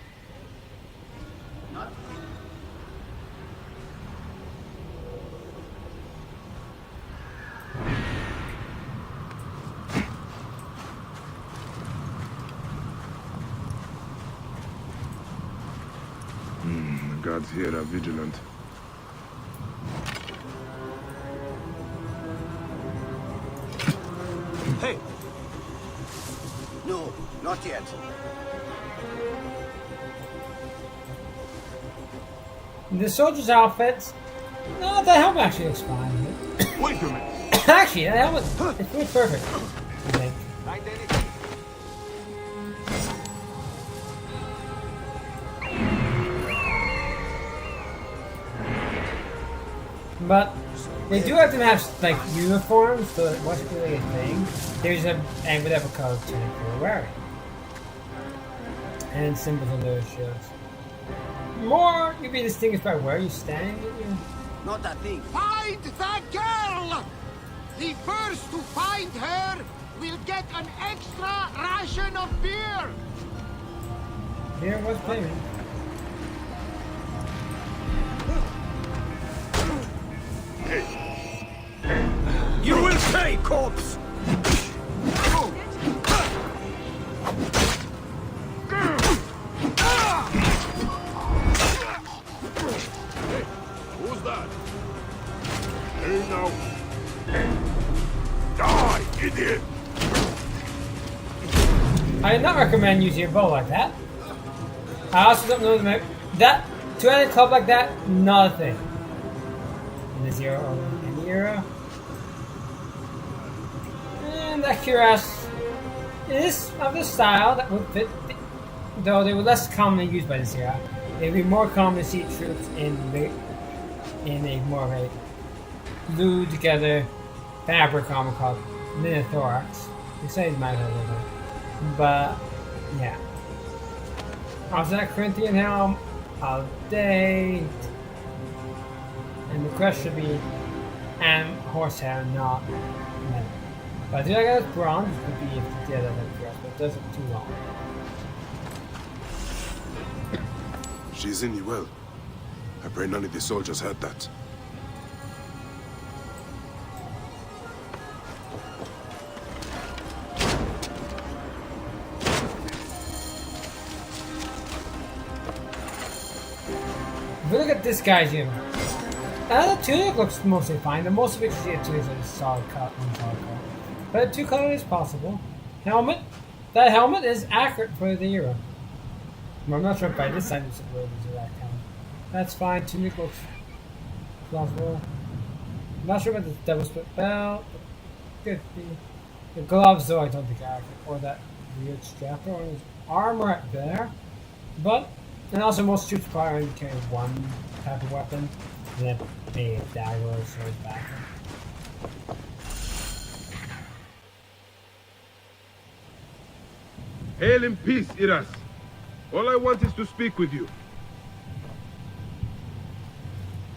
The guards here are vigilant. Hey! No, not yet. The soldiers' outfits. No, the helmet actually looks fine. Wait a minute. Actually, the helmet it's really perfect. I think. But they do have to have like uniforms, so it wasn't really a thing. There's a and whatever color tunic they're wearing, and symbols on those shows. More, you'd be distinguished by where you're standing. Not a thing. Find that girl! The first to find her will get an extra ration of beer! Here was payment. You will pay, corpse! Who's that? Hey now. Die, idiot! I do not recommend using your bow like that. I also don't know that to end a club like that, not a thing. In this era or in any era. And that cuirass is of the style that would fit, though they were less commonly used by this era. It would be more common to see troops in a more of a glued together fabric armor called minithorax. They say it might have a little bit. But yeah. Also that Corinthian helm, out of date. And the crest should be horsehair, not metal. But I do like that bronze, it could be if you did that crest, but it does look too long. She's in you well. I pray none of the soldiers heard that. If we look at this guy's uniform, the tunic looks mostly fine. The most of it you see a tunic is solid cut and solid color. But a two color is possible. Helmet. That helmet is accurate for the era. Well, I'm not sure if by this side it's a little bit of that kind. That's fine. Tunic looks plausible. I'm not sure about the double split belt. Could be. The gloves though I don't think are accurate. Or that weird strap on his arm right there. But and also most troops probably only carry one type of weapon. And then a dagger or sword back. Hail in peace, Iras. All I want is to speak with you.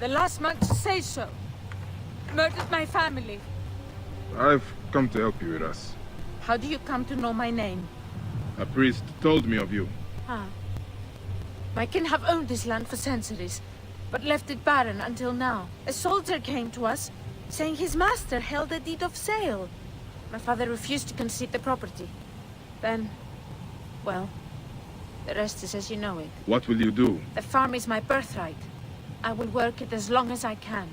The last man to say so. Murdered my family. I've come to help you, Iras. How do you come to know my name? A priest told me of you. Ah. My kin have owned this land for centuries, but left it barren until now. A soldier came to us, saying his master held a deed of sale. My father refused to concede the property. Then, well, the rest is as you know it. What will you do? The farm is my birthright. I will work it as long as I can.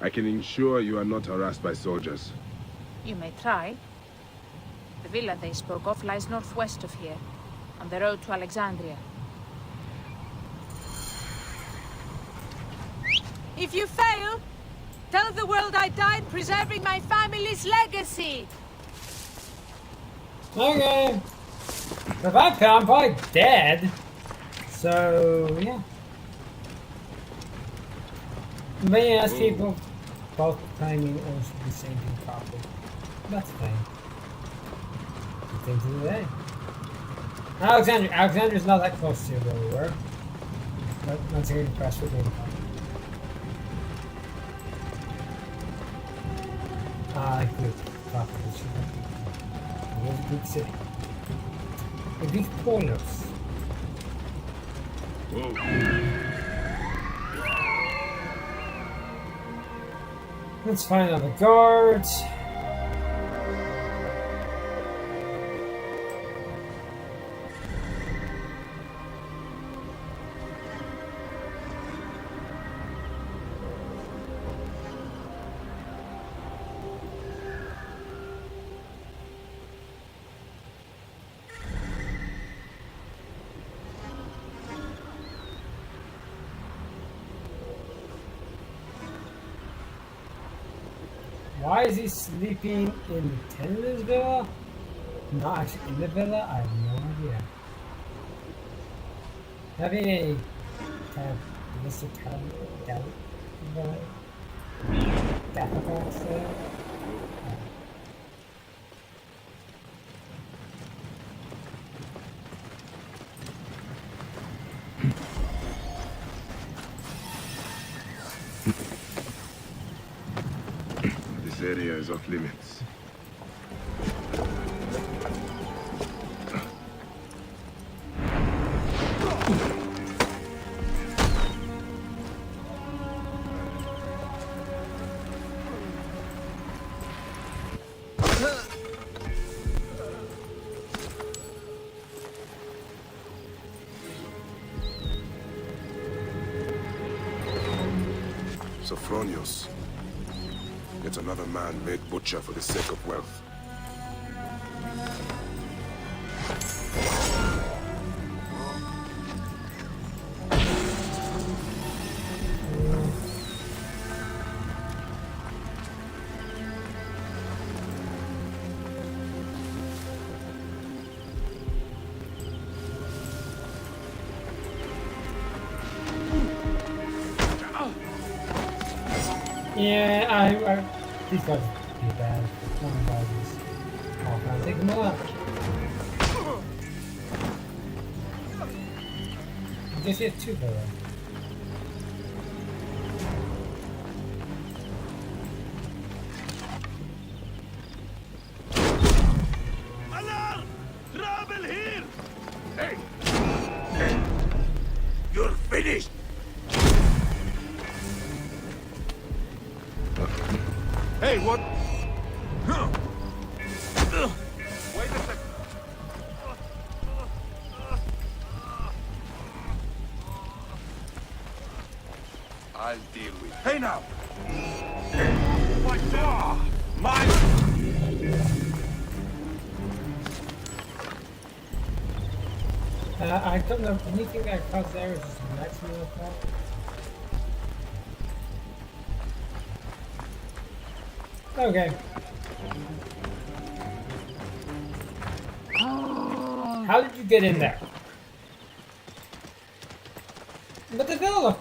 I can ensure you are not harassed by soldiers. You may try. The villa they spoke of lies northwest of here, on the road to Alexandria. If you fail, tell the world I died preserving my family's legacy. Okay. If I fail, I'm probably dead. So, yeah. But yeah, as people both claiming almost the same thing properly. That's fine. Good thing to do today. Alexandria's not that close to where we were. But once again, impressed with him. Good. Properly. It was a good city. A big corners. Whoa. Let's find another guard. Why is he sleeping in the tenant's villa? Not actually in the villa? I have no idea. Having a kind of ballistic villa? Daffodils there? This area is off limits. Sophronius. Yet another man made butcher for the sake of wealth. Yeah, these guys are pretty bad. One guy is. Oh, can I take them up? I guess you have two though. Alarm! Trouble here! Hey! Hey! You're finished! Hey, what? Wait a sec. I'll deal with it. Hey now! My... I don't know anything that causes there is just a maximum effect. Okay. How did you get in there? But the villa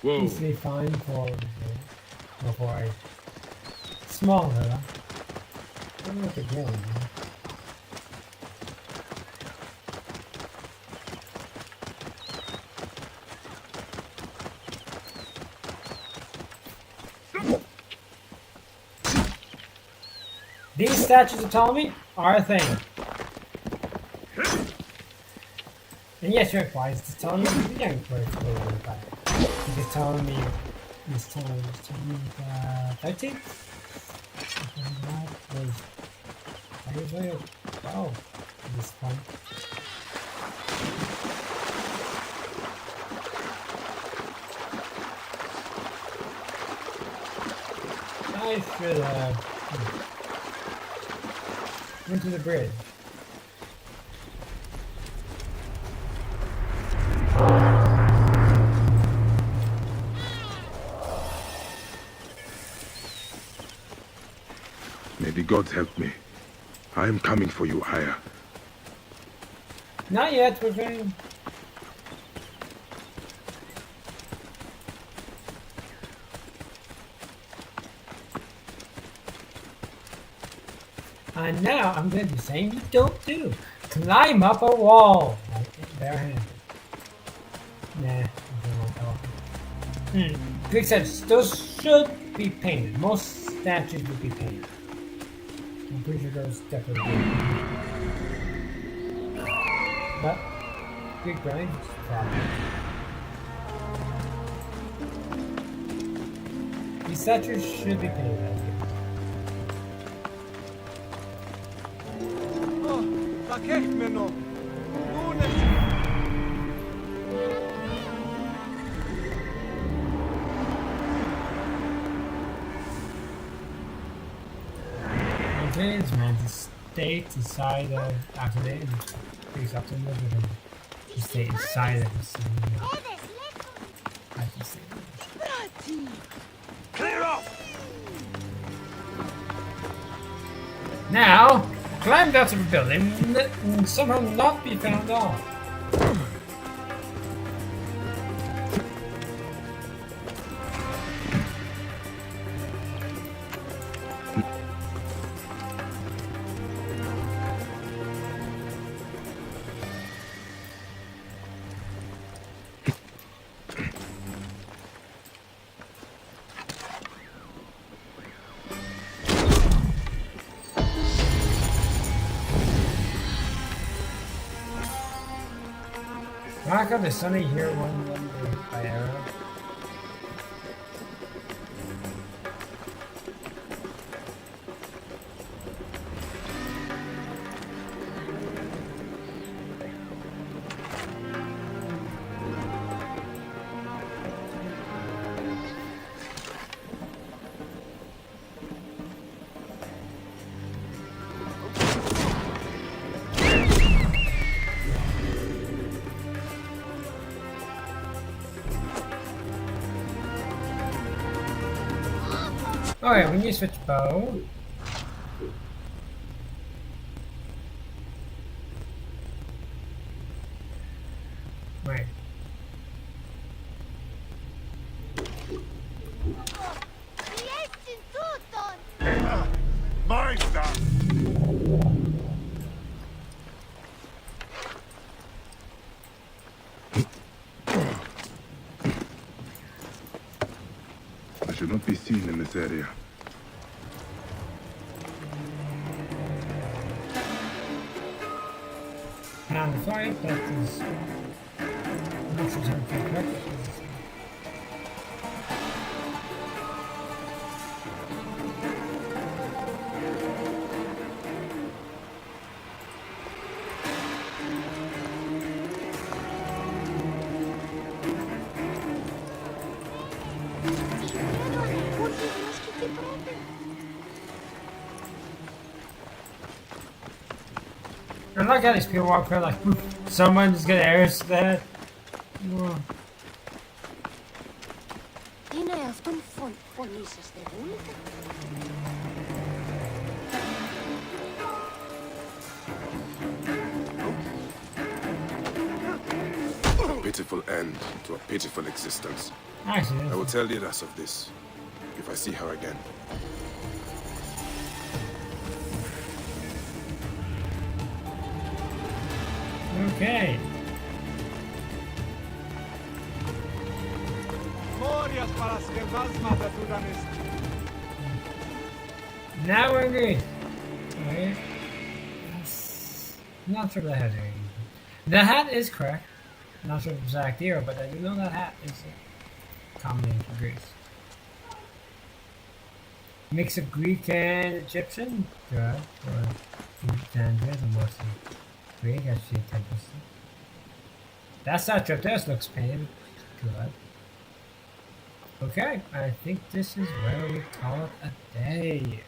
easily fine for a small villa. I don't know what they're doing. These statues of Ptolemy are a thing. And yes, you're right, it's Ptolemy. We don't play it about it. Because Ptolemy is Ptolemy 13th? I was really wow at this point. I should went to the bridge. May the gods help me. I am coming for you, Aya. Not yet, we're going. And now I'm going to do something you don't do. Climb up a wall. Like barehanded. Nah, I don't want that one. Greek statues. Those should be painted. Most statues would be painted. I'm pretty sure those definitely would. But Greek grind is a problem. These statues should be painted out here. James man just stay inside of after they please up to the living just stay inside of this I can see Clear off! now climbed out of a building and somehow not be found off. I got the sunny here one by arrow. Oh yeah, we need to switch bow. Right. Meister! I should not be seen in this area. And on the flight, that is... I'm not sure how to correct it. I like how these people walk around like, someone's gonna arrows to the head. Oh. Είναι αυτόν φωνήσαστε όλοι. A pitiful end to a pitiful existence. Actually, I will tell Iras of this if I see her again. okay. Now we're good. Right. Not sure if the hat is. The hat is correct. Not sure of the exact era, but I do know that hat is a combination of Greece. Mix of Greek and Egyptian. Good. Or Alexandria, the mostly Greek, actually 10%. That statue up there looks painted. Good. Okay, I think this is where we call it a day.